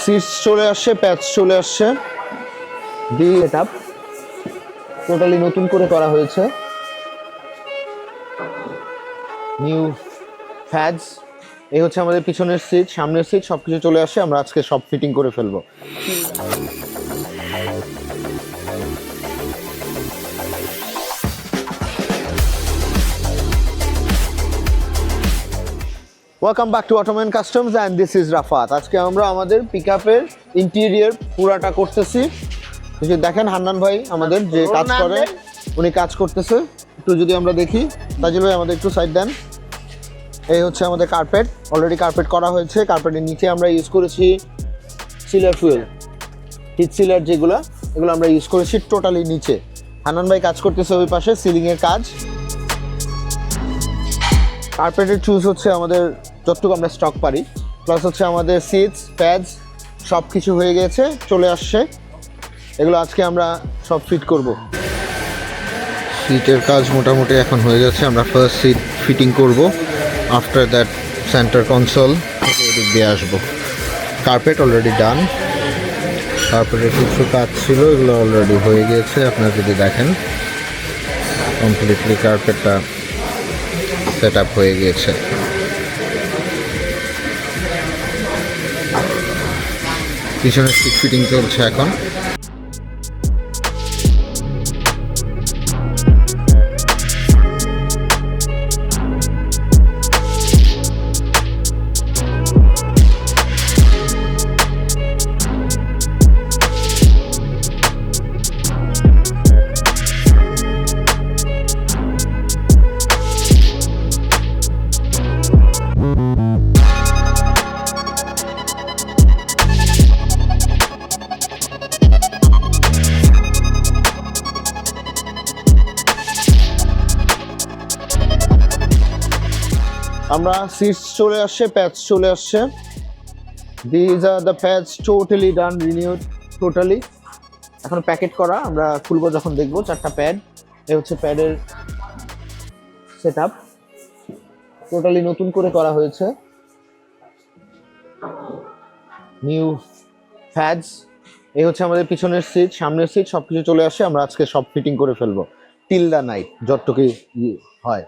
Seats চলে আসছে, প্যাচ চলে আসছে, দি সেটআপ টোটালি নতুন করে করা হয়েছে। নিউ ফ্যাজ, এই হচ্ছে আমাদের পিছনের সিট, সামনের সিট সবকিছু চলে আসে। আমরা আজকে সব ফিটিং করে ফেলবো। Welcome back to Ottoman customs and this is Rafat. আজকে আমরা আমাদের পিকআপের ইন্টেরিয়র পুরাটা করতেছি। দেখেন হান্নান ভাই আমাদের যে কাজ করে, উনি কাজ করতেছে। একটু যদি আমরা দেখি, তাজিল ভাই আমাদের একটু সাইড দেন। এই হচ্ছে আমাদের কার্পেট, অলরেডি কার্পেট করা হয়েছে। কার্পেটের নিচে আমরা ইউজ করেছি সিলার ফুয়েল, হিট সিলার যেগুলো, এগুলো আমরা ইউজ করেছি টোটালি নিচে। হান্নান ভাই কাজ করতেছে ওই পাশে সিলিংয়ের কাজ। কার্পেটের চুজ হচ্ছে আমাদের যতটুকু আমরা স্টক পারি, প্লাস হচ্ছে আমাদের সিটস প্যাডস সব কিছু হয়ে গেছে, চলে আসছে। এগুলো আজকে আমরা সব ফিট করব। সিটের কাজ মোটামুটি এখন হয়ে যাচ্ছে। আমরা ফার্স্ট সিট ফিটিং করব, আফটার দ্যাট সেন্টার কনসোল এদিক দিয়ে আসবো। কার্পেট অলরেডি ডান, কার্পেটের কিছু কাজ ছিল, এগুলো অলরেডি হয়ে গিয়েছে। আপনারা যদি দেখেন কমপ্লিটলি কার্পেটটা সেট আপ হয়ে গিয়েছে। পিছনে সিট ফিটিং চলছে এখন। আমরা সিটস চলে আসছে, প্যাচ চলে আসছে। This are the patch totally done, renewed totally. এখন প্যাকেট করা, আমরা খুলবো যখন দেখবো। 4টা প্যাড, এই হচ্ছে প্যাডের সেটআপ, টোটালি নতুন করে করা হয়েছে। নিউ ফ্যাজ, এই হচ্ছে আমাদের পিছনের সিট, সামনের সিট সবকিছু চলে আসে। আমরা আজকে সব ফিটিং করে ফেলবো টিল দ্য নাইট, যতটুকুই হয়।